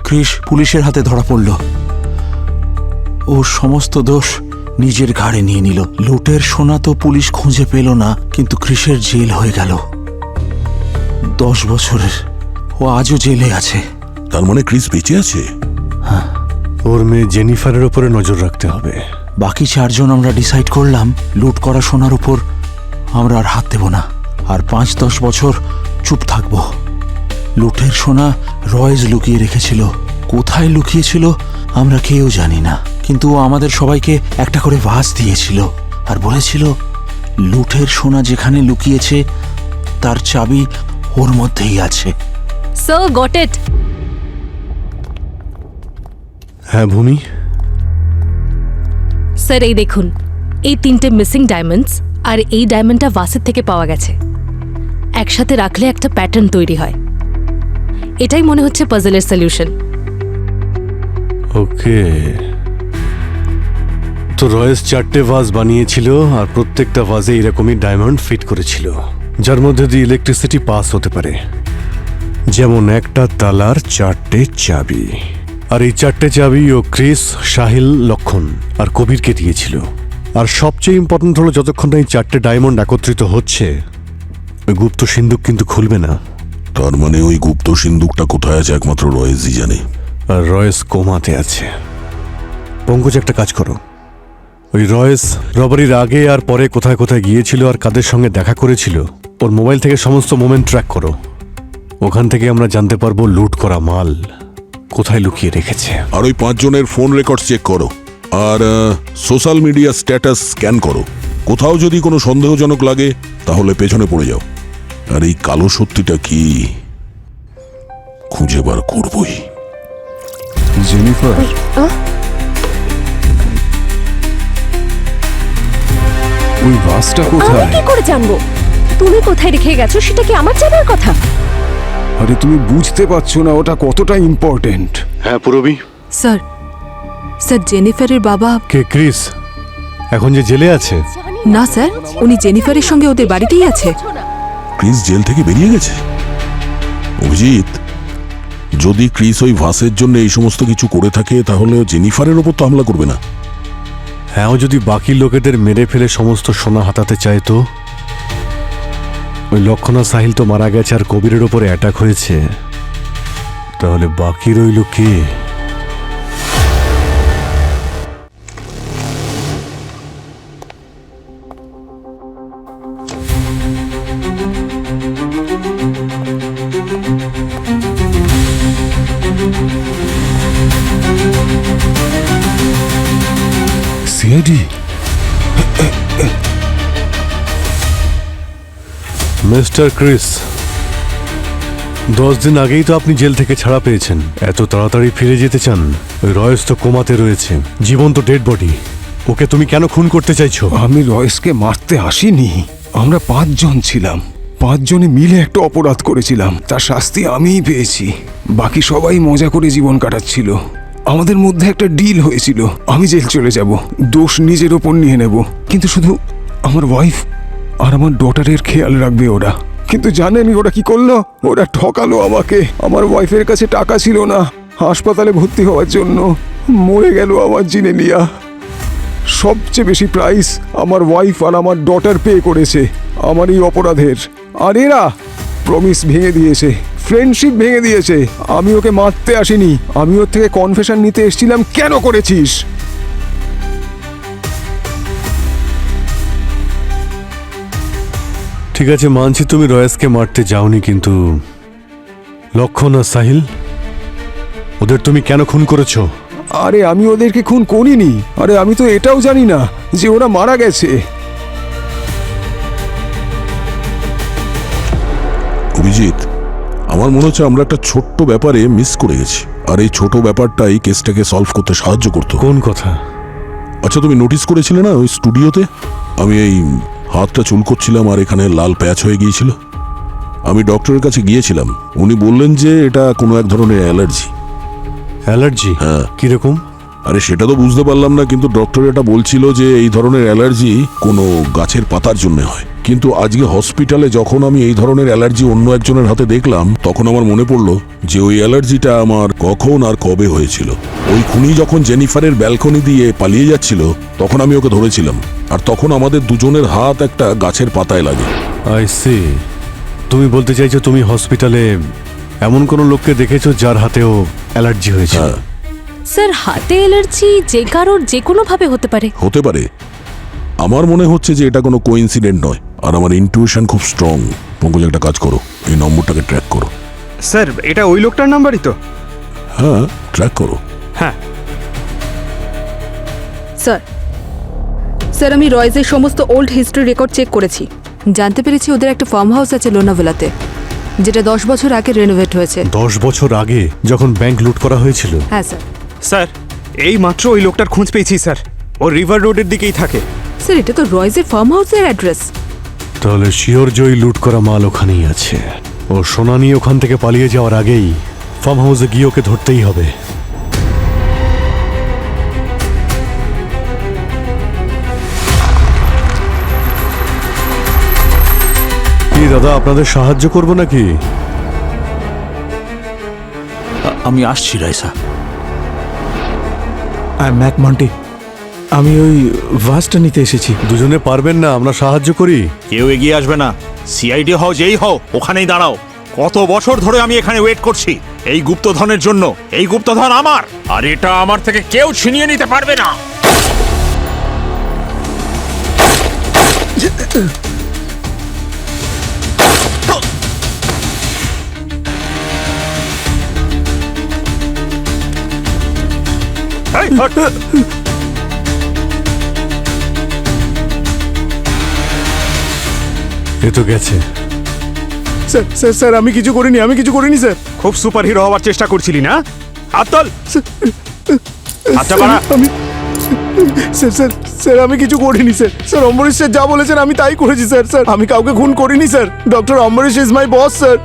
ক্রিশ পুলিশের হাতে ধরা পড়ল। ও সমস্ত দোষ নিজের ঘাড়ে নিয়ে নিল। লুটের সোনা তো পুলিশ খুঁজে পেল না, কিন্তু ক্রিশের জেল হয়ে গেল 10 বছরের। ও আজও জেলে আছে। তার মানে ক্রিস বেঁচে আছে? ওর মেয়ে জেনিফারের উপরে নজর রাখতে হবে। বাকি 4 জন আমরা ডিসাইড করলাম লুট করা সোনার উপর আমরা আর হাত দেব না, আর 5-10 বছর চুপ থাকব। লুটের সোনা রয়েজ লুকিয়ে রেখেছিল। কোথায় লুকিয়েছিল আমরা কেউ জানি না, কিন্তু ও আমাদের সবাইকে একটা করে ভাস দিয়েছিল আর বলেছিল লুটের সোনা যেখানে লুকিয়েছে তার চাবি ওর মধ্যেই আছে। Sir, got it. হ্যাঁ ভূমি, স্যার এই দেখুন, এই 3টে মিসিং ডায়মন্ডস আর এই ডায়মন্ডটা ভাসের থেকে পাওয়া গেছে। একসাথে রাখলে একটা প্যাটার্ন তৈরি হয়। এটাই মনে হচ্ছে পাজলের সলিউশন। ওকে। তো রয়েস 4টে ভাস বানিয়েছিল আর প্রত্যেকটা ভাসে এরকমই ডায়মন্ড ফিট করেছিল, যার মধ্যে দিয়ে ইলেকট্রিসিটি পাস হতে পারে। যেমন একটা তালার 4টে চাবি। আর এই 4টে চাবি ও ক্রিস, সাহিল, লক্ষণ আর কবিরকে দিয়েছিল। আর সবচেয়ে ইম্পর্টেন্ট হলো, যতক্ষণ না এই 4টে ডায়মন্ড একত্রিত হচ্ছে ওই গুপ্ত সিন্ধুক কিন্তু খুলবে না। তার মানে ওই গুপ্ত সিন্ধুকটা কোথায় আছে একমাত্র রয়েসই জানে। আর রয়েস কোমাতে আছে। পঙ্কজ, একটা কাজ করো, ওই রয়েস রবারির আগে আর পরে কোথায় কোথায় গিয়েছিল আর কাদের সঙ্গে দেখা করেছিল ওর মোবাইল থেকে সমস্ত মোমেন্ট ট্র্যাক করো। ওখান থেকে আমরা জানতে পারবো লুট করা মাল কোথায় লুকিয়ে রেখেছে। আর ওই 5 জনের ফোন রেকর্ড চেক করো, আর সোশ্যাল মিডিয়া স্ট্যাটাস স্ক্যান করো। কোথাও যদি কোনো সন্দেহজনক লাগে তাহলে পেছনে পড়ে যাও। আর এই কালো সত্যিটা কি খুঁজে বার করবই। জেনিফার, ওই বাসটা কোথায়? কি করে জানবো? তুমি কোথায় রেখে গেছো সেটা কি আমার জানার কথা? আরে তুমি বুঝতে পারছো না ওটা কতটা ইম্পর্টেন্ট। হ্যাঁ পুরবি। স্যার, জেনিফারের বাবা। কে? ক্রিস এখন যে জেলে আছে? না স্যার, উনি জেনিফারের সঙ্গে ওদের বাড়িতেই আছে। ক্রিস জেল থেকে বেরিয়ে গেছে? অভিজিৎ, যদি ক্রিস ওই ভাসের জন্য এই সমস্ত কিছু করে থাকে তাহলে জেনিফারের ওপর তো হামলা করবে না। হ্যাঁ, ও যদি বাকি লোকেদের মেরে ফেলে সমস্ত সোনা হাতাতে চায় তো? ওই লক্ষণ আর সাহিল তো মারা গেছে আর কবিরের ওপরে অ্যাটাক হয়েছে, তাহলে বাকি রইল কে? সিআইডি? মিস্টার ক্রিস, 10 দিন আগেই তো আপনি জেল থেকে ছাড়া পেয়েছেন। এত তাড়াতাড়ি ফিরে যেতে চান? ওই রয়েস তো কোমাতে রয়েছে, জীবন্ত ডেড বডি। ওকে তুমি কেন খুন করতে চাইছো? আমি রয়েসকে মারতে আসিনি। আমরা 5 জন ছিলাম, 5 জনে মিলে একটা অপরাধ করেছিলাম। তার শাস্তি আমিই পেয়েছি। বাকি সবাই মজা করে জীবন কাটাচ্ছিল। আমাদের মধ্যে একটা ডিল হয়েছিল, আমি জেল চলে যাব, দোষ নিজের ওপর নিয়ে নেব, কিন্তু শুধু আমার ওয়াইফ আর আমার ডটারের খেয়াল রাখবে ওরা। কিন্তু জানেনই ওরা কি করলো? ওরা ঠকালো আমাকে। আমার ওয়াইফের কাছে টাকা ছিল না হাসপাতালে ভর্তি হওয়ার জন্য। মরে গেল আমার জিনেলিয়া। সবচেয়ে বেশি প্রাইস আমার ওয়াইফ আর আমার ডটার পে করেছে আমার এই অপরাধের। আর এরা প্রমিস ভেঙে দিয়েছে, ফ্রেন্ডশিপ ভেঙে দিয়েছে। আমি ওকে মারতে আসিনি, আমি ওর থেকে কনফেশন নিতে এসেছিলাম। কেন করেছিস? ঠিক আছে, মানছি তুমি রয়েসকে মারতে যাওনি, কিন্তু লক্ষণ আর সাহিল, ওদের তুমি কেন খুন করেছো? আরে আমি ওদেরকে খুন করিনি। আরে আমি তো এটাও জানি না যে ওরা মারা গেছে। অভিজিৎ, আমার মনে হচ্ছে আমরা একটা ছোট্ট ব্যাপারে মিস করে গেছি, আর এই ছোট ব্যাপারটাই কেসটাকে সলভ করতে সাহায্য করতো। কোন কথা? আচ্ছা, তুমি নোটিস করেছিলে না ওই স্টুডিওতে আমি এই হাতটা চুলকোচ্ছিলাম আর এখানে লাল প্যাচ হয়ে গিয়েছিল? আমি ডক্টরের কাছে গিয়েছিলাম, উনি বললেন যে এটা কোনো এক ধরনের অ্যালার্জি। অ্যালার্জি? হ্যাঁ। কিরকম? আরে সেটা তো বুঝতে পারলাম না, কিন্তু ডক্টর এটা বলছিল যে এই ধরনের অ্যালার্জি কোনো গাছের পাতার জন্য হয়। কিন্তু আজকে হসপিটালে যখন আমি এই ধরনের অ্যালার্জি অন্য একজনের হাতে দেখলাম, তখন আমার মনে পড়লো যে ওই অ্যালার্জিটা আমার কখন আর কবে হয়েছিল। ওই খুনি যখন জেনিফারের ব্যালকনি দিয়ে পালিয়ে যাচ্ছিল, তখন আমি ওকে ধরেছিলাম, আর তখন আমাদের দুজনের হাত একটা গাছের পাতায় লাগে। I see. তুমি বলতে চাইছো তুমি হসপিটালে এমন কোনো লোককে দেখেছো যার হাতেও অ্যালার্জি হয়েছে? হ্যাঁ, স্যার, হাতে অ্যালার্জি যে কারোর যে কোনো ভাবে হতে পারে। হতে পারে। আমার মনে হচ্ছে যে এটা কোনো কোইন্সিডেন্ট নয়, আর আমার ইনটিউশন খুব স্ট্রং। পঙ্কজ, একটা কাজ করো, এই নম্বরটাকে ট্র্যাক করো। স্যার, এটা ওই লোকটার নাম্বারই তো? হ্যাঁ, ট্র্যাক করো। হ্যাঁ। স্যার, আমি রয়েজের সমস্ত ওল্ড হিস্ট্রি রেকর্ড চেক করেছি। জানতে পেরেছি ওদের একটা ফার্ম হাউস আছে লোনাভেলাতে, যেটা 10 বছর আগে রেনোভেট হয়েছে। 10 বছর আগে, যখন ব্যাংক লুট করা হয়েছিল? হ্যাঁ স্যার। স্যার, এই মাত্র ওই লোকটার খোঁজ পেয়েছি স্যার। ও রিভার রোডের দিকেই থাকে। স্যার, এটা তো রয়েজের ফার্ম হাউসের অ্যাড্রেস। তাহলে শিওর জয়ী লুট করা মাল ওখানেই আছে। ও সোনা নিয়ে ওখান থেকে পালিয়ে যাওয়ার আগেই ফার্ম হাউসে গিয়ে ওকে ধরতেই হবে। কি দাদা, আপনাদের সাহায্য করব নাকি? আমি আসছি রাইসা। ম্যাক মন্টি, আমি ওই ভাসটা নিতে এসেছি। দুজনে পারবেন না? আমরা সাহায্য করি। কেউ এগিয়ে আসবে না। সিআইডি হও যেই হও, ওখানেই দাঁড়াও। কত বছর ধরে আমি এখানে ওয়েট করছি এই গুপ্তধনের জন্য। এই গুপ্তধন আমার, আর এটা আমার থেকে কেউ ছিনিয়ে নিতে পারবে না। এই, হট। এ তো গেছে। স্যার স্যার স্যার, আমি কিছু করিনি, আমি কিছু করিনি স্যার। খুব সুপার হিরো হওয়ার চেষ্টা করছিলি না? আতল, আচ্ছা বাড়া। আমি স্যার স্যার স্যার আমি কিছু করিনি স্যার। স্যার, অম্বরীশ স্যার যা বলেছেন আমি তাই করেছি স্যার। স্যার, আমি কাউকে খুন করিনি sir. Doctor Ambarish is my boss sir.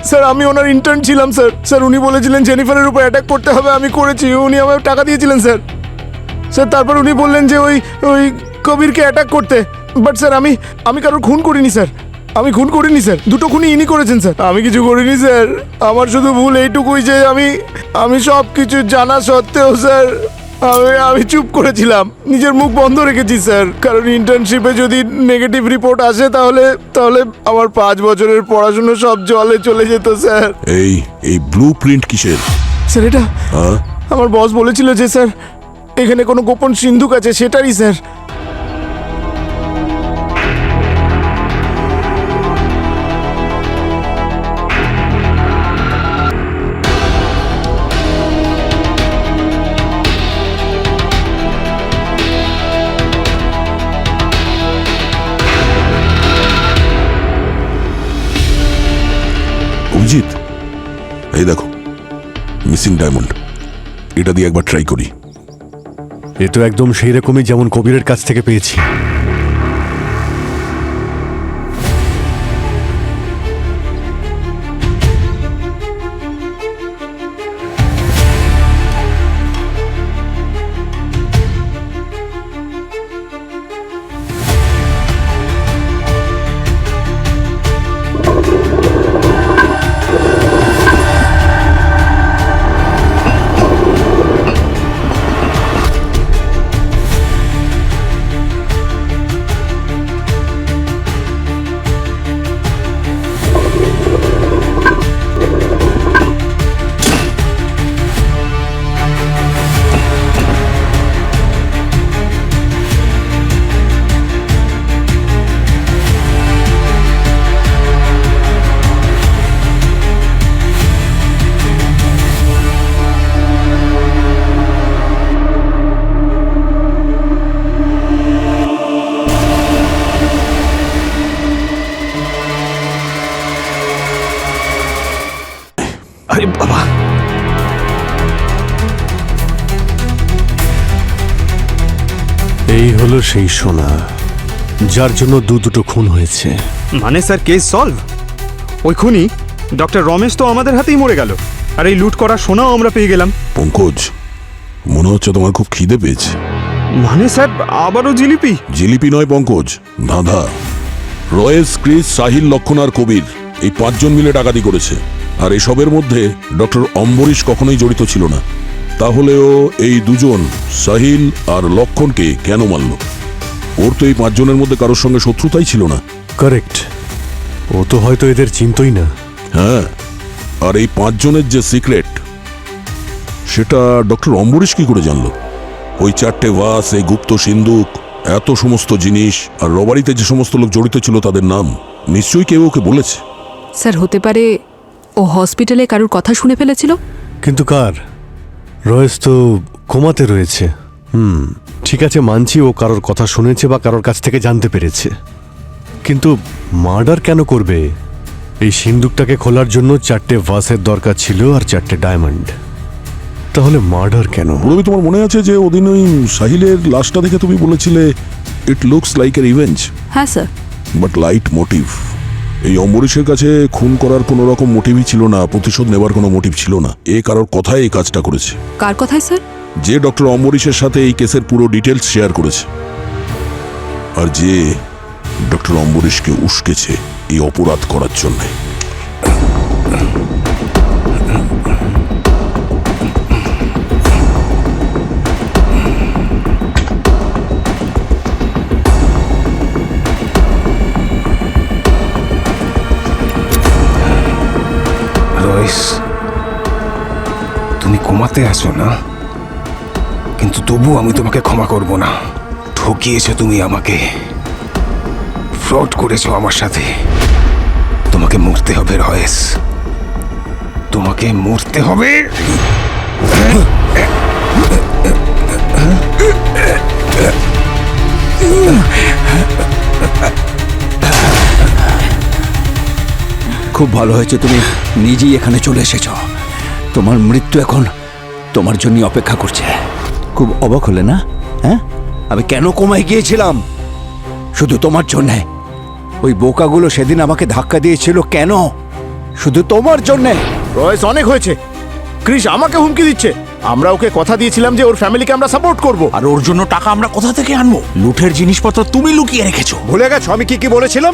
Sir, আমি ওনার ইন্টার্ন ছিলাম স্যার। স্যার, উনি বলেছিলেন জেনিফারের উপর অ্যাটাক করতে হবে, আমি করেছি। উনি আমায় টাকা দিয়েছিলেন স্যার। স্যার, তারপর উনি বললেন যে ওই কবিরকে অ্যাটাক করতে। বাট স্যার, আমি কারোর খুন করিনি স্যার। আমি খুন করিনি স্যার। দুটো খুনই ইনি করেছেন স্যার। আমি কিছু করিনি স্যার। আমার শুধু ভুল এইটুকুই যে আমি সব কিছু জানা সত্ত্বেও স্যার আমি চুপ করেছিলাম, নিজের মুখ বন্ধ রেখেছি স্যার। কারণ ইন্টার্নশিপে যদি নেগেটিভ রিপোর্ট আসে তাহলে আমার 5 বছরের পড়াশুনো সব জলে চলে যেত স্যার। এই ব্লু প্রিন্ট কিসের? স্যার, এটা হ্যাঁ, আমার বস বলেছিল যে স্যার এখানে কোনো গোপন সিন্ধুক আছে, সেটারই স্যার। অভিজিৎ, এই দেখো মিসিং ডায়মন্ড। এটা দিয়ে একবার ট্রাই করি। এ তো একদম সেই রকমই যেমন কবিরের কাছ থেকে পেয়েছি। সেই সোনা যার জন্য দুটো খুন হয়েছে। মানে স্যার কেস সলভ? ওই খুনি ডক্টর রমেশ তো আমাদের হাতেই মরে গেল, আর এই লুট করা সোনাও আমরা পেয়ে গেলাম। পঙ্কজ, মনে হচ্ছে তোমার খুব খিদে পেয়েছে। মানে স্যার আবারও জিলিপি? জিলিপি নয় পঙ্কজ, ধাঁধা। রয়েস, ক্রিস, সাহিল, লক্ষণ আর কবির এই 5 জন মিলে ডাকাতি করেছে, আর এসবের মধ্যে ডক্টর অম্বরীশ কখনোই জড়িত ছিল না। তাহলেও এই দুজন সাহিল আর লক্ষণকে কেন মারল? ওর তো এই 5 জনের মধ্যে কারোর সঙ্গে শত্রুতাই ছিল না। কারেক্ট, ও তো হয়তো এদের চিনতই না। হ্যাঁ, আর এই 5 জনের যে সিক্রেট সেটা ডক্টর অম্বরীশ কি করে জানলো? ওই 4টে ভাস, এই গুপ্ত সিন্দুক, এত সমস্ত জিনিস, আর রবারিতে যে সমস্ত লোক জড়িত ছিল তাদের নাম নিশ্চয়ই কেউ ওকে বলেছে। স্যার হতে পারে ও হসপিটালে কারোর কথা শুনে ফেলেছিল। কিন্তু কার? রয়েস তো কোমাতে রয়েছে। ঠিক আছে, মানছি ও কারোর কথা শুনেছে বা কারোর কাছ থেকে জানতে পেরেছে, কিন্তু মার্ডার কেন করবে? এই সিন্দুকটাকে খোলার জন্য 4টে ভাসের দরকার ছিল আর 4টে ডায়মন্ড। তাহলে মার্ডার কেন? রবি, তোমার মনে আছে যে ওদিন ওই সাহিলের লাশটা দেখে তুমি বলেছিলে it looks like a revenge, হ্যাঁ স্যার। But light motive. এই অম্বরীশের কাছে খুন করার কোনো রকম মোটিভই ছিল না, প্রতিশোধ নেবার কোনো মোটিভ ছিল না। এ কারোর কথায় এই কাজটা করেছে। কার কথায় স্যার? যে ডক্টর অম্বরীশের সাথে এই কেসের পুরো ডিটেলস শেয়ার করেছে, আর যে ডক্টর অম্বরীশকে উস্কেছে এই অপরাধ করার জন্য। রয়েস, তুমি কোমাতে আছো না, কিন্তু তবু আমি তোমাকে ক্ষমা করব না। ঠকিয়েছো তুমি আমাকে, ফ্রড করেছো আমার সাথে। তোমাকে মরতে হবে রয়েস, তোমাকে মরতে হবে। খুব ভালো হয়েছে তুমি নিজেই এখানে চলে এসেছ। তোমার মৃত্যু এখন তোমার জন্য অপেক্ষা করছে। খুব অবাক হলে না? হ্যাঁ, আমি কেন কোমায় গিয়েছিলাম? শুধু তোমার জন্যে। ওই বোকাগুলো সেদিন আমাকে ধাক্কা দিয়েছিল কেন? শুধু তোমার জন্যে। রয়েস, অনেক হয়েছে। ক্রিস আমাকে হুমকি দিচ্ছে। আমরা ওকে কথা দিয়েছিলাম যে ওর ফ্যামিলিকে আমরা সাপোর্ট করব। আর ওর জন্য টাকা আমরা কোথা থেকে আনবো? লুটের জিনিসপত্র তুমি লুকিয়ে রেখেছো। ভুলে গেছো আমি কি বলেছিলাম?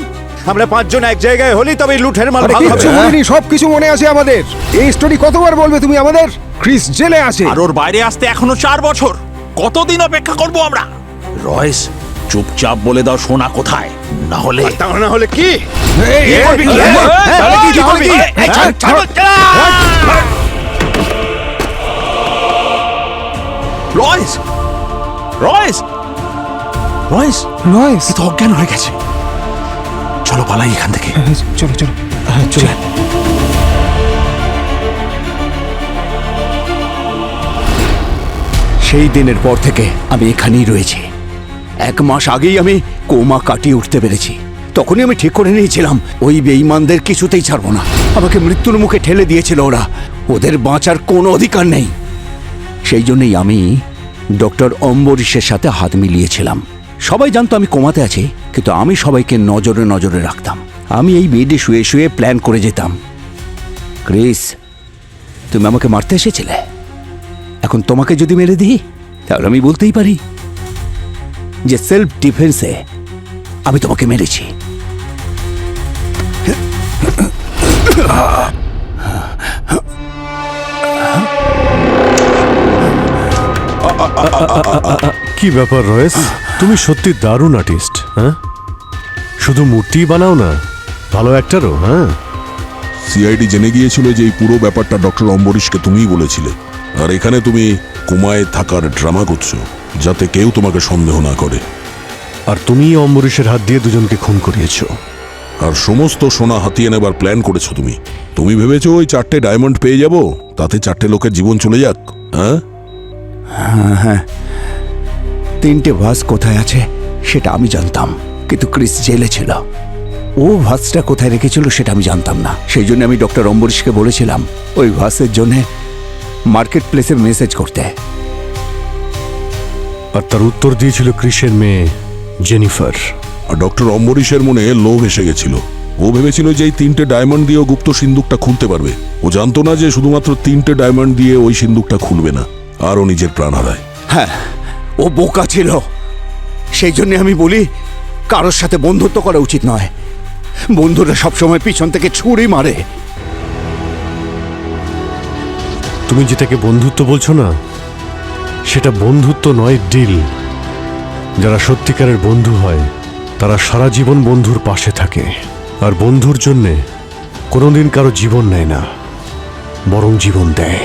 আমরা 5 জন এক জায়গায় হলেই তবে লুটের মাল ভাগ হবে। সবকিছু মনে আছে আমাদের। এই স্টোরি কতবার বলবে তুমি আমাদের? ক্রিস জেলে আছে, আর ওর বাইরে আসতে এখনো 4 বছর। কতদিন অপেক্ষা করবো আমরা? রয়েস, চুপচাপ বলে দাও সোনা কোথায়, না হলে না হলে কি? রয়েস, রয়েস, রয়েস, রয়েস, তো অজ্ঞান হয়ে গেছে। চলো পালাই এখান থেকে। চলো চলো চলে। সেই দিনের পর থেকে আমি এখানেই রয়েছি। 1 মাস আগেই আমি কোমা কাটিয়ে উঠতে পেরেছি। তখনই আমি ঠিক করে নিয়েছিলাম ওই বেঈমানদের কিছুতেই ছাড়বো না। আমাকে মৃত্যুর মুখে ঠেলে দিয়েছিল ওরা। ওদের বাঁচার কোনো অধিকার নেই। সেই জন্যই আমি ডক্টর অম্বরীশের সাথে হাত মিলিয়েছিলাম। সবাই জানতো আমি কোমাতে আছি, কিন্তু আমি সবাইকে নজরে নজরে রাখতাম। আমি এই বেডে শুয়ে শুয়ে প্ল্যান করে যেতাম। ক্রিস, তুমি আমাকে মারতে এসেছিলে। এখন তোমাকে যদি মেরে দিই, তাহলে আমি বলতেই পারি যে সেলফ ডিফেন্সে আমি তোমাকে মেরেছি। কি ব্যাপার রয়েস, তুমি সত্যি দারুণ আর্টিস্ট। হ্যাঁ, শুধু মূর্তি বানাও না, ভালো অ্যাক্টরও। হ্যাঁ, সিআইডি জেনে গিয়েছিল যে এই পুরো ব্যাপারটা ডক্টর অম্বরীশকে তুমিই বলেছিলে, আর এখানে তুমি কোমায় থাকার ড্রামা করছো যাতে কেউ তোমাকে সন্দেহ না করে। আর তুমি অম্বরীশের হাত দিয়ে দুজনকে খুন করিয়েছো, আর সমস্ত সোনা হাতিয়ে নেবার প্ল্যান করেছো তুমি। তুমি ভেবেছো ওই 4টে ডায়মন্ড পেয়ে যাব, তাতে 4টে লোকের জীবন চলে যাক? হ্যাঁ হ্যাঁ, 3টে ভাস কোথায় আছে সেটা আমি জানতাম, কিন্তু ক্রিস জেলে ছিল। ও ভাসটা কোথায় রেখেছিল সেটা আমি জানতাম না। সেই জন্য আমি ডক্টর অম্বরীশকে বলেছিলাম ওই ভাসের জন্য মার্কেট প্লেসে মেসেজ করতে। আর তার উত্তর দিয়েছিল ক্রিসের মেয়ে জেনিফার। আর ডক্টর অম্বরীশের মনে লোভ এসে গেছিল। ও ভেবেছিল যে এই 3টে ডায়মন্ড দিয়ে ও গুপ্ত সিন্দুকটা খুলতে পারবে। ও জানতো না যে শুধুমাত্র 3টে ডায়মন্ড দিয়ে ওই সিন্দুকটা খুলবে না, আর ও নিজের প্রাণ হারায়। হ্যাঁ, ও বোকা ছিল। সেই জন্য আমি বলি কারোর সাথে বন্ধুত্ব করা উচিত নয়। বন্ধুরা সবসময় পিছন থেকে ছুরি মারে। তুমি যেটাকে বন্ধুত্ব বলছো না, সেটা বন্ধুত্ব নয়, ডিল। যারা সত্যিকারের বন্ধু হয় তারা সারা জীবন বন্ধুর পাশে থাকে, আর বন্ধুর জন্যে কোনোদিন কারো জীবন নেয় না, বরং জীবন দেয়।